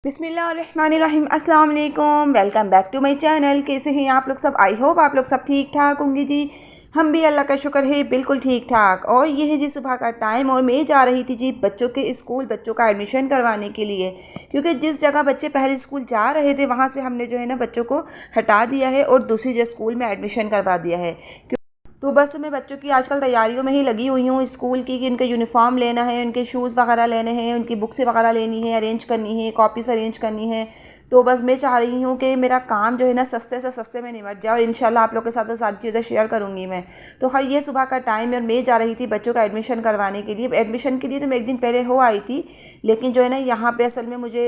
बिस्मिल्लाहिर्रहमानिर्रहीम, अस्सलाम वालेकुम। Welcome back to my channel. कैसे हैं आप लोग सब? आई होप आप लोग सब ठीक ठाक होंगे जी। हम भी अल्लाह का शुक्र है बिल्कुल ठीक ठाक। और ये है जी सुबह का टाइम और मैं जा रही थी जी बच्चों के स्कूल, बच्चों का एडमिशन करवाने के लिए। क्योंकि जिस जगह बच्चे पहले स्कूल जा रहे थे वहाँ से हमने जो है ना बच्चों को हटा दिया है और दूसरी जगह स्कूल में एडमिशन करवा दिया है। तो बस मैं बच्चों की आजकल तैयारियों में ही लगी हुई हूँ स्कूल की, कि इनका यूनिफ़ॉर्म लेना है, उनके शूज़ वगैरह लेने हैं, उनकी बुक्स वगैरह लेनी है, अरेंज करनी है, कॉपीज़ अरेंज करनी है। तो बस मैं चाह रही हूँ कि मेरा काम जो है ना सस्ते से सस्ते में निमट जाए और इंशाल्लाह आप लोग के साथ वो सारी चीज़ें शेयर करूँगी मैं। तो हर ये सुबह का टाइम है और मैं जा रही थी बच्चों का एडमिशन करवाने के लिए। एडमिशन के लिए तो मैं एक दिन पहले हो आई थी, लेकिन जो है ना यहाँ पे असल में मुझे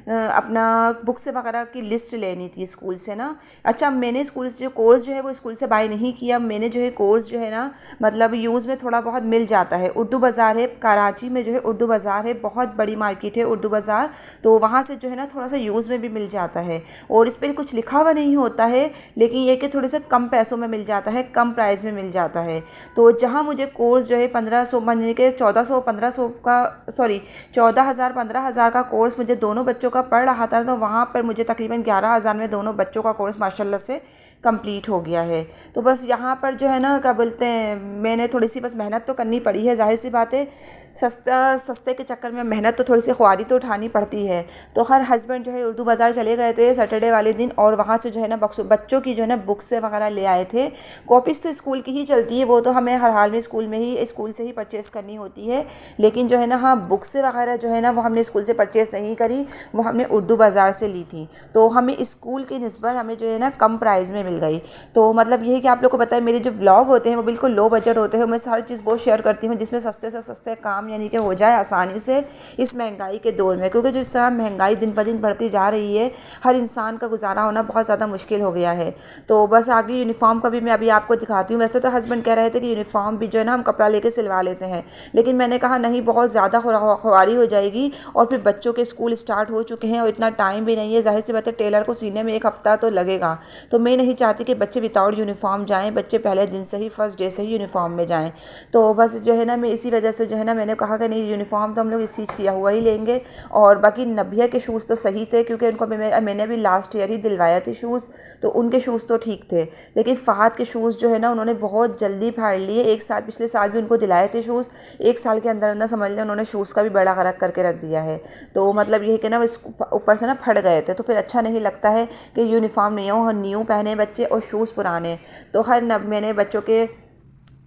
अपना बुक्स वगैरह की लिस्ट लेनी थी स्कूल से ना। अच्छा, मैंने स्कूल से जो कोर्स जो है वो स्कूल से बाय नहीं किया। मैंने जो है कोर्स जो है ना मतलब यूज़ में थोड़ा बहुत मिल जाता है। उर्दू बाज़ार है कराची में, जो है उर्दू बाज़ार है, बहुत बड़ी मार्केट है उर्दू बाज़ार। तो वहाँ से जो है ना थोड़ा सा यूज़ में भी मिल जाता है और इस पर कुछ लिखा हुआ नहीं होता है, लेकिन ये कि थोड़े से कम पैसों में मिल जाता है, कम प्राइस में मिल जाता है। तो जहाँ मुझे कोर्स जो है 1500 महीने के 1400 1500 का, सॉरी 14,000 15,000 का कोर्स मुझे दोनों बच्चों का पड़ रहा था, तो वहाँ पर मुझे तकरीबन 11,000 में दोनों बच्चों का कोर्स माशाल्लाह से कंप्लीट हो गया है। तो बस यहाँ पर जो है ना क्या बोलते हैं, मैंने थोड़ी सी बस मेहनत तो करनी पड़ी है, जाहिर सी बात है। सस्ते के चक्कर में मेहनत तो थोड़ी सी ख्वारी तो उठानी पड़ती है। तो हर हस्बैंड जो है उर्दू बाज़ार चले गए थे सैटरडे वाले दिन और वहाँ से जो है ना बच्चों की जो है ना बुक्स वगैरह ले आए थे। कॉपीज़ तो स्कूल की ही चलती है, वो तो हमें हर हाल में स्कूल से ही परचेज़ करनी होती है। लेकिन जो है ना हाँ, बुक्स वगैरह जो है ना वो हमने स्कूल से परचेज़ नहीं करी, वो हमने उर्दू बाज़ार से ली थी। तो हमें स्कूल की निस्बत हमें जो है ना कम प्राइस में मिल गई। तो मतलब ये है कि आप लोग को पता है मेरे जो व्लॉग होते हैं वो बिल्कुल लो बजट होते हैं। मैं सारी चीज़ वो शेयर करती हूँ जिसमें सस्ते से सस्ते काम यानी कि हो जाए आसानी से इस महंगाई के दौर में। क्योंकि जिस तरह महंगाई दिन ब दिन बढ़ती जा रही है, हर इंसान का गुजारा होना बहुत ज़्यादा मुश्किल हो गया है। तो बस आगे यूनिफ़ॉर्म का भी मैं अभी आपको दिखाती हूँ। वैसे तो हस्बैंड कह रहे थे कि यूनिफ़ॉर्म भी जो है ना हम कपड़ा लेके सिलवा लेते हैं, लेकिन मैंने कहा नहीं, बहुत ज़्यादा खुआरी हो जाएगी और फिर बच्चों के स्कूल स्टार्ट हो चुके हैं और इतना टाइम भी नहीं है। जाहिर सी बात है टेलर को सीने में एक हफ़्ता तो लगेगा। तो मैं नहीं चाहती कि बच्चे विदाउट यूनिफ़ॉर्म जाएँ, बच्चे पहले दिन से ही फर्स्ट डे से ही यूनिफ़ॉर्म में जाएँ। तो बस जो है ना मैं इसी वजह से जो है ना मैंने कहा कि नहीं, यूनिफ़ॉर्म तो हम लोग इस चीज़ किया हुआ ही लेंगे। और बाकी नबिया के शूज़ तो सही थे, क्योंकि उनको मैंने भी लास्ट ईयर ही दिलवाया थे शूज़, तो उनके शूज़ तो ठीक थे। लेकिन फ़हद के शूज़ जो है ना उन्होंने बहुत जल्दी फाड़ लिए। एक साल, पिछले साल भी उनको दिलाए थे शूज़, एक साल के अंदर अंदर समझ लें उन्होंने शूज़ का भी बड़ा गरक करके रख दिया है। तो मतलब ये है कि ना ऊपर से ना फट गए थे, तो फिर अच्छा नहीं लगता है कि यूनिफ़ॉर्म न्यू पहने बच्चे और शूज़ पुराने। तो मैंने बच्चों के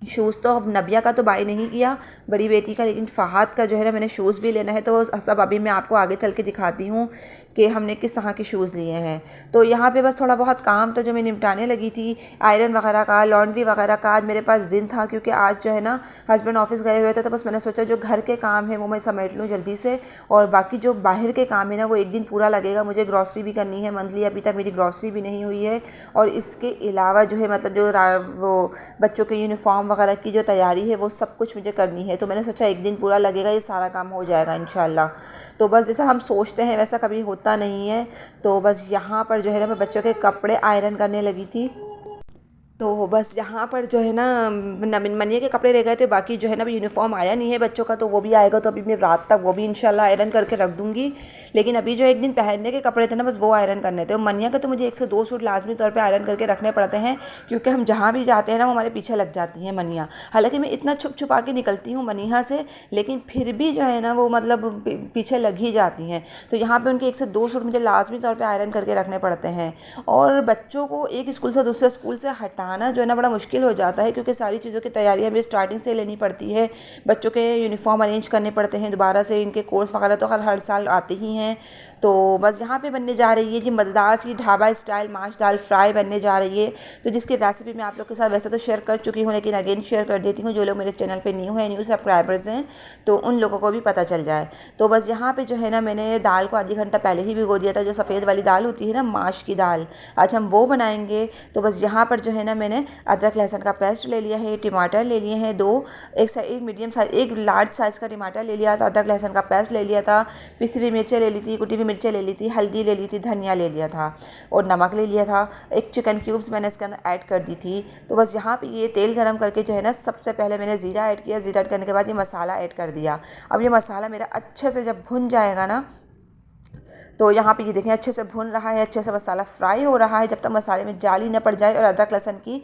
शूज़ तो अब नबिया का तो बाय नहीं किया, बड़ी बेटी का, लेकिन फ़हद का जो है ना मैंने शूज़ भी लेना है। तो सब अभी मैं आपको आगे चल के दिखाती हूँ कि हमने किस तरह के शूज़ लिए हैं। तो यहाँ पे बस थोड़ा बहुत काम तो जो मैं निपटाने लगी थी, आयरन वगैरह का, लॉन्ड्री वगैरह का। आज मेरे पास दिन था क्योंकि आज जो है ना हस्बैंड ऑफिस गए हुए थे, तो बस मैंने सोचा जो घर के काम है वो मैं समेट लूँ जल्दी से, और बाकी जो बाहर के काम है ना वो एक दिन पूरा लगेगा। मुझे ग्रॉसरी भी करनी है मंथली, अभी तक मेरी ग्रॉसरी भी नहीं हुई है। और इसके अलावा जो है मतलब वो बच्चों के यूनिफ़ॉर्म वगैरह की जो तैयारी है वो सब कुछ मुझे करनी है। तो मैंने सोचा एक दिन पूरा लगेगा, ये सारा काम हो जाएगा इंशाल्लाह। तो बस जैसा हम सोचते हैं वैसा कभी होता नहीं है। तो बस यहाँ पर जो है ना मैं बच्चों के कपड़े आयरन करने लगी थी। तो बस यहाँ पर जो है ना मनिया के कपड़े रह गए थे, बाकी जो है ना अभी यूनिफ़ॉर्म आया नहीं है बच्चों का, तो वो भी आएगा। तो अभी मैं रात तक वो भी इंशाल्लाह आयरन करके रख दूँगी। लेकिन अभी जो एक दिन पहनने के कपड़े थे ना बस वो आयरन करने थे। और मनिया के तो मुझे 1 से 2 सूट लाजमी तौर पे आयरन करके रखने पड़ते हैं, क्योंकि हम जहाँ भी जाते हैं ना वो हमारे पीछे लग जाती हैं मनिया। हालाँकि मैं इतना छुप छुपा के निकलती हूँ मनिया से, लेकिन फिर भी जो है ना वो मतलब पीछे लग ही जाती हैं। तो यहाँ पर उनके 1 से 2 सूट मुझे लाजमी तौर पर आयरन करके रखने पड़ते हैं। और बच्चों को एक स्कूल से दूसरे स्कूल से हटाना जो है ना बड़ा मुश्किल हो जाता है, क्योंकि सारी चीज़ों की तैयारी हमें स्टार्टिंग से लेनी पड़ती है। बच्चों के यूनिफ़ॉर्म अरेंज करने पड़ते हैं दोबारा से, इनके कोर्स वगैरह तो हर साल आते ही हैं। तो बस यहाँ पे बनने जा रही है जी मज़ेदार सी ढाबा स्टाइल माश दाल फ्राई बनने जा रही है। तो जिसकी रेसिपी मैं आप लोग के साथ वैसे तो शेयर कर चुकी हूँ, लेकिन अगेन शेयर कर देती हूँ। जो लोग मेरे चैनल पर न्यू है, न्यू सब्सक्राइबर्स हैं, तो उन लोगों को भी पता चल जाए। तो बस यहाँ पर जो है ना मैंने दाल को आधी घंटा पहले ही भिगो दिया था। जो सफ़ेद वाली दाल होती है ना माश की दाल, आज हम वो बनाएंगे। तो बस यहाँ पर जो है ना मैंने अदरक लहसुन का पेस्ट ले लिया है, टमाटर ले लिए हैं 2, एक मीडियम साइज, एक लार्ज साइज़ का टमाटर ले लिया था, अदरक लहसुन का पेस्ट ले लिया था, पिसी हुई मिर्चें ले ली थी, कुटी हुई मिर्चें ले ली थी, हल्दी ले ली थी, धनिया ले लिया था और नमक ले लिया था। एक चिकन क्यूब्स मैंने इसके अंदर ऐड कर दी थी। तो बस यहाँ पे ये तेल गरम करके जो है ना सबसे पहले मैंने ज़ीरा ऐड किया। ज़ीरा ऐड करने के बाद ये मसाला ऐड कर दिया। अब ये मसाला मेरा अच्छे से जब भुन जाएगा ना, तो यहाँ पे ये देखें अच्छे से भुन रहा है, अच्छे से मसाला फ्राई हो रहा है। जब तक मसाले में जाली न पड़ जाए और अदरक लहसुन की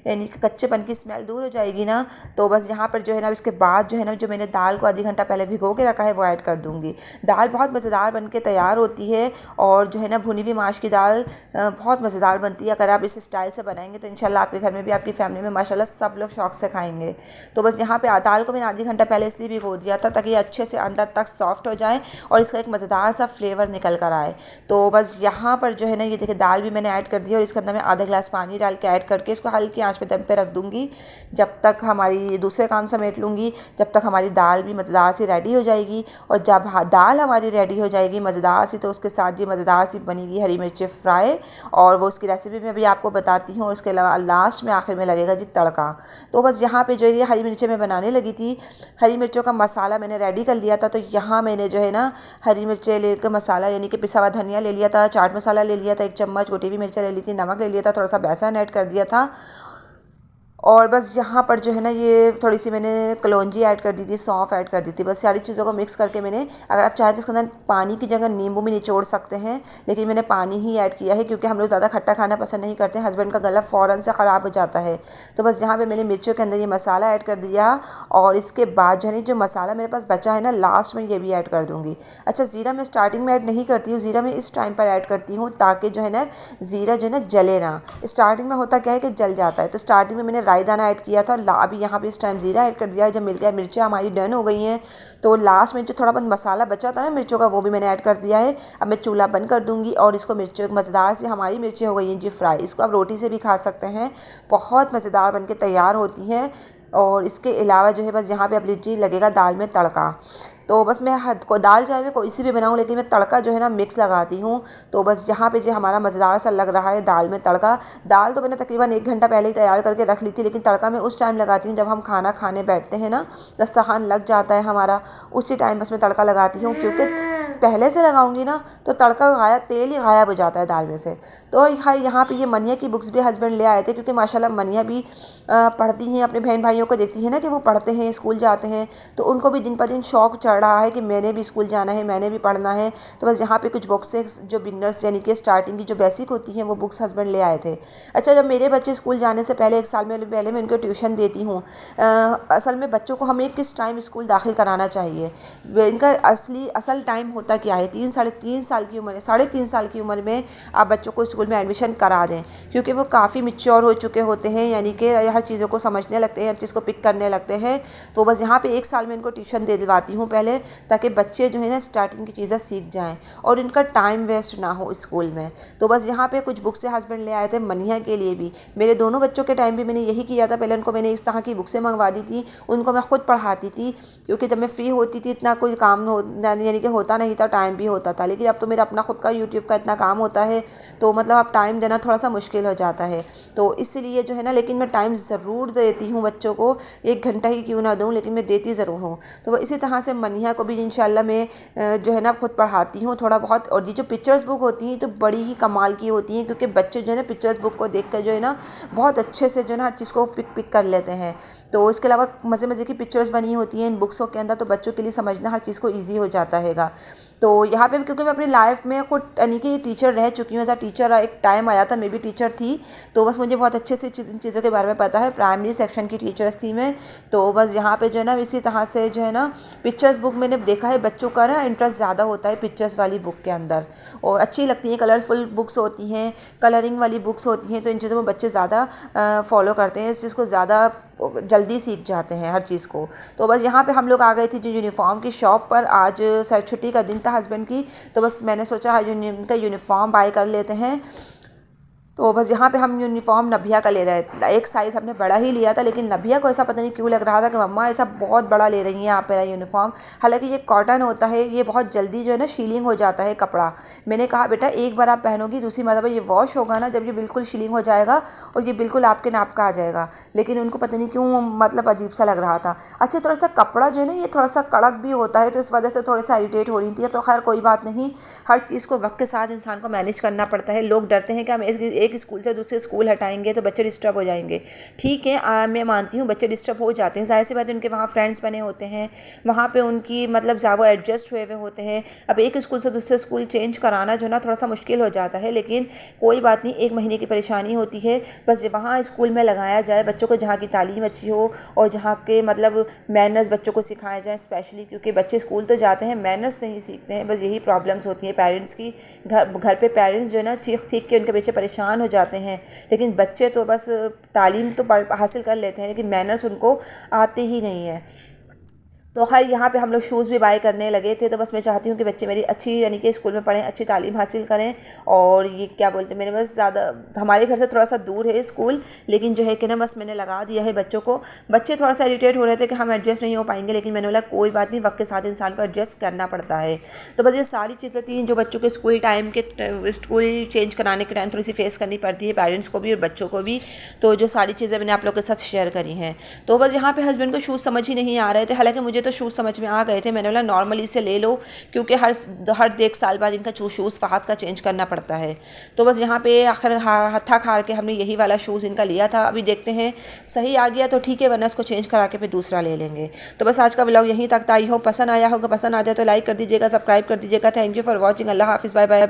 यानी कच्चेपन की स्मेल दूर हो जाएगी ना, तो बस यहाँ पर जो है ना इसके बाद जो है ना जो मैंने दाल को आधी घंटा पहले भिगो के रखा है वो ऐड कर दूँगी। दाल बहुत मज़ेदार बन के तैयार होती है और जो है ना भुनी हुई माश की दाल बहुत मज़ेदार बनती है। अगर आप इस स्टाइल से बनाएंगे तो इंशाल्लाह आपके घर में भी आपकी फैमिली में माशाल्लाह सब लोग शौक से खाएंगे। तो बस यहाँ पे दाल को मैंने आधी घंटा पहले इसलिए भिगो दिया था ताकि अच्छे से अंदर तक सॉफ्ट हो जाए और इसका एक मज़ेदार सा फ्लेवर निकल कर आए। तो बस यहाँ पर जो है ना ये देखिए दाल भी मैंने ऐड कर दी और इसके अंदर मैं आधा गिलास पानी डाल के ऐड करके इसको हल्की आंच पे दम पे रख दूँगी जब तक हमारी दूसरे काम समेट लूँगी, जब तक हमारी दाल भी मज़ेदार सी रेडी हो जाएगी। और जब दाल हमारी रेडी हो जाएगी मज़ेदार सी, तो उसके साथ ये मज़ेदार सी बनेगी हरी मिर्चें फ्राई, और वो उसकी रेसिपी मैं अभी आपको बताती हूँ। और उसके अलावा लास्ट में आखिर में लगेगा जी तड़का। तो बस यहाँ पे जो ये हरी मिर्चें मैं बनाने लगी थी, हरी मिर्चों का मसाला मैंने रेडी कर लिया था। तो यहाँ मैंने जो है ना हरी मिर्चें लेकर मसाला यानी कि पिसा हुआ धनिया ले लिया था, चाट मसाला ले लिया था 1 चम्मच, कुटी हुई मिर्चें ले ली थी, नमक ले लिया था, थोड़ा सा बेसन ऐड कर दिया था। और बस यहाँ पर जो है ना ये थोड़ी सी मैंने कलौंजी ऐड कर दी थी, सौंफ ऐड कर दी थी। बस सारी चीज़ों को मिक्स करके मैंने, अगर आप चाहें तो इसके अंदर पानी की जगह नींबू भी निचोड़ सकते हैं, लेकिन मैंने पानी ही ऐड किया है क्योंकि हम लोग ज़्यादा खट्टा खाना पसंद नहीं करते। हस्बैंड का गला फ़ौरन से ख़राब हो जाता है। तो बस यहाँ पर मैंने मिर्चों के अंदर ये मसाला ऐड कर दिया और इसके बाद जो है ना जो मसाला मेरे पास बचा है ना लास्ट में ये भी ऐड कर दूँगी। अच्छा, ज़ीरा मैं स्टार्टिंग में ऐड नहीं करती हूँ, ज़ीरा मैं इस टाइम पर ऐड करती हूँ ताकि जो है ना ज़ीरा जो है ना जले ना। स्टार्टिंग में होता क्या है कि जल जाता है। तो स्टार्टिंग में मैंने राई दाना ऐड किया था, अभी यहाँ पे इस टाइम ज़ीरा ऐड कर दिया है। जब मिल गया मिर्चें हमारी डन हो गई हैं तो लास्ट में जो थोड़ा बहुत मसाला बचा था ना मिर्चों का, वो भी मैंने ऐड कर दिया है। अब मैं चूल्हा बंद कर दूँगी और इसको मिर्चों मज़ेदार से हमारी मिर्चें हो गई हैं जी फ्राई। इसको आप रोटी से भी खा सकते हैं, बहुत मज़ेदार बन के तैयार होती हैं। और इसके अलावा जो है बस यहाँ पे अब लीजिए लगेगा दाल में तड़का। तो बस मैं दाल चाहे मैं कोई सी भी बनाऊँ लेकिन मैं तड़का जो है ना मिक्स लगाती हूँ। तो बस यहाँ पे जो हमारा मज़ेदार सा लग रहा है दाल में तड़का। दाल तो मैंने तकरीबन 1 घंटा पहले ही तैयार करके रख ली थी, लेकिन तड़का मैं उस टाइम लगाती हूँ जब हम खाना खाने बैठते हैं ना, दस्तरखान लग जाता है हमारा, उसी टाइम बस मैं तड़का लगाती हूँ। क्योंकि पहले से लगाऊंगी ना तो तड़का गायब, तेल ही गायब हो जाता है दाल में से। तो यहाँ पे ये मनिया की बुक्स भी हस्बैंड ले आए थे क्योंकि माशाल्लाह मनिया भी पढ़ती हैं, अपने बहन भाइयों को देखती हैं ना कि वो पढ़ते हैं, स्कूल जाते हैं, तो उनको भी दिन पर दिन शौक़ चढ़ रहा है कि मैंने भी स्कूल जाना है, मैंने भी पढ़ना है। तो बस यहाँ पे कुछ बुक्स जो बिगनर्स यानी कि स्टार्टिंग की जो बेसिक होती हैं वो बुक्स हस्बैंड ले आए थे। अच्छा, जब मेरे बच्चे स्कूल जाने से पहले 1 साल में पहले मैं उनको ट्यूशन देती हूँ। असल में बच्चों को हमें किस टाइम स्कूल दाखिल कराना चाहिए, इनका असल टाइम होता क्या है, 3 साढ़े 3 साल की उम्र है, 3.5 साल की उम्र में आप बच्चों को स्कूल में एडमिशन करा दें क्योंकि वो काफ़ी मैच्योर हो चुके होते हैं, यानी कि हर चीज़ों को समझने लगते हैं, हर चीज़ को पिक करने लगते हैं। तो बस यहाँ पे 1 साल में इनको ट्यूशन दे दिलवाती हूँ पहले, ताकि बच्चे जो है ना स्टार्टिंग की चीज़ें सीख जाएँ और इनका टाइम वेस्ट ना हो स्कूल में। तो बस यहाँ पे कुछ बुक्स से हस्बैंड ले आए थे मनिया के लिए भी। मेरे दोनों बच्चों के टाइम भी मैंने यही किया था, पहले उनको मैंने इस तरह की बुक्सें मंगवा दी थी, उनको मैं खुद पढ़ाती थी क्योंकि जब मैं फ्री होती थी इतना कोई काम यानी कि होता नहीं था, टाइम भी होता था। लेकिन अब तो मेरा अपना खुद का यूट्यूब का इतना काम होता है तो मतलब अब टाइम देना थोड़ा सा मुश्किल हो जाता है। तो इसलिए जो है ना, लेकिन मैं टाइम ज़रूर देती हूँ बच्चों को, 1 घंटा ही क्यों ना दूँ लेकिन मैं देती ज़रूर हूँ। तो इसी तरह से मनिया को भी इंशाल्लाह मैं जो है ना खुद पढ़ाती हूँ थोड़ा बहुत। और ये जो पिक्चर्स बुक होती हैं तो बड़ी ही कमाल की होती हैं क्योंकि बच्चे जो है ना पिक्चर्स बुक को देख कर जो है ना बहुत अच्छे से जो है ना हर चीज़ को पिक कर लेते हैं। तो इसके अलावा मज़े मज़े की पिक्चर्स बनी होती हैं इन बुक्सों के अंदर, तो बच्चों के लिए समझना हर चीज़ को ईजी हो जाता हैगा। तो यहाँ पे क्योंकि मैं अपनी लाइफ में खुद यानी कि टीचर रह चुकी हूँ, एज अ टीचर एक टाइम आया था मैं भी टीचर थी, तो बस मुझे बहुत अच्छे से इन चीज़ों के बारे में पता है। प्राइमरी सेक्शन की टीचर्स थी मैं। तो बस यहाँ पे जो है ना इसी तरह से जो है ना पिक्चर्स बुक मैंने देखा है बच्चों का ना इंटरेस्ट ज़्यादा होता है पिक्चर्स वाली बुक के अंदर, और अच्छी लगती हैं, कलरफुल बुक्स होती हैं, कलरिंग वाली बुक्स होती हैं, तो इन चीज़ों में बच्चे ज़्यादा फॉलो करते हैं, इस चीज़ को ज़्यादा जल्दी सीख जाते हैं हर चीज़ को। तो बस यहाँ पे हम लोग आ गए थे जो यूनिफॉर्म की शॉप पर। आज सर छुट्टी का दिन था हस्बैंड की, तो बस मैंने सोचा उनका यूनिफॉर्म बाय कर लेते हैं। तो बस यहाँ पे हम यूनिफॉर्म नबिया का ले रहे थे। एक साइज़ हमने बड़ा ही लिया था, लेकिन नबिया को ऐसा पता नहीं क्यों लग रहा था कि मम्मा ऐसा बहुत बड़ा ले रही हैं आप मेरा यूनिफॉर्म। हालांकि ये कॉटन होता है, ये बहुत जल्दी जो है ना शीलिंग हो जाता है कपड़ा। मैंने कहा बेटा एक बार आप पहनोगी, दूसरी मरतबा ये वॉश होगा ना जब ये बिल्कुल शीलिंग हो जाएगा और ये बिल्कुल आपके नाप का आ जाएगा। लेकिन उनको पता नहीं क्यों मतलब अजीब सा लग रहा था। अच्छा, थोड़ा सा कपड़ा जो है ना ये थोड़ा सा कड़क भी होता है, तो इस वजह से थोड़ा सा इरिटेट हो रही थी। तो खैर कोई बात नहीं, हर चीज़ को वक्त के साथ इंसान को मैनेज करना पड़ता है। लोग डरते हैं कि हम एक एक स्कूल से दूसरे स्कूल हटाएंगे तो बच्चे डिस्टर्ब हो जाएंगे। ठीक है, मैं मानती हूँ बच्चे डिस्टर्ब हो जाते हैं, ज़ाहिर सी बात है, उनके वहाँ फ्रेंड्स बने होते हैं, वहाँ पे उनकी मतलब वो एडजस्ट हुए होते हैं। अब एक स्कूल से दूसरे स्कूल चेंज कराना जो ना थोड़ा सा मुश्किल हो जाता है, लेकिन कोई बात नहीं, 1 महीने की परेशानी होती है। बस वहाँ स्कूल में लगाया जाए बच्चों को, जहाँ की तालीम अच्छी हो और जहाँ के मतलब मैनर्स बच्चों को सिखाया जाए स्पेशली, क्योंकि बच्चे स्कूल तो जाते हैं, मैनर्स नहीं सीखते हैं। बस यही प्रॉब्लम्स होती हैं पेरेंट्स की। घर पे पेरेंट्स जो है ना चीख चीख के उनके बच्चे परेशान हो जाते हैं, लेकिन बच्चे तो बस तालीम तो हासिल कर लेते हैं, लेकिन मैनर्स उनको आते ही नहीं है। तो खैर यहाँ पे हम लोग शूज़ भी बाय करने लगे थे। तो बस मैं चाहती हूँ कि बच्चे मेरी अच्छी यानी कि स्कूल में पढ़ें, अच्छी तालीम हासिल करें। और ये क्या बोलते हैं, मैंने बस ज़्यादा, हमारे घर से थोड़ा सा दूर है स्कूल, लेकिन जो है कि ना बस मैंने लगा दिया है बच्चों को। बच्चे थोड़ा सा इरिटेट हो रहे थे कि हम एडजस्ट नहीं हो पाएंगे, लेकिन मैंने बोला कोई बात नहीं, वक्त के साथ इंसान को एडजस्ट करना पड़ता है। तो बस ये सारी चीज़ें थी जो बच्चों के स्कूल टाइम के स्कूल चेंज कराने के टाइम थोड़ी सी फेस करनी पड़ती है पेरेंट्स को भी और बच्चों को भी। तो जो सारी चीज़ें मैंने आप लोग के साथ शेयर करी हैं। तो बस यहाँ पे हस्बैंड को शूज़ समझ ही नहीं आ रहे थे, हालांकि मुझे तो शूज़ समझ में आ गए थे। मैंने बोला नॉर्मली से ले लो, क्योंकि हर 1 साल बाद इनका शूज़ फ़हाद का चेंज करना पड़ता है। तो बस यहाँ पे आखिर हत्था खार के हमने यही वाला शूज़ इनका लिया था। अभी देखते हैं सही आ गया तो ठीक है, वरना इसको चेंज करा के फिर दूसरा ले लेंगे। तो बस आज का व्लॉग यहीं तक था। आई होप पसंद आया होगा। पसंद आ जाए तो लाइक कर दीजिएगा, सब्सक्राइब कर दीजिएगा। Thank you for watching. अल्लाह हाफिज़, बाय बाय बाय।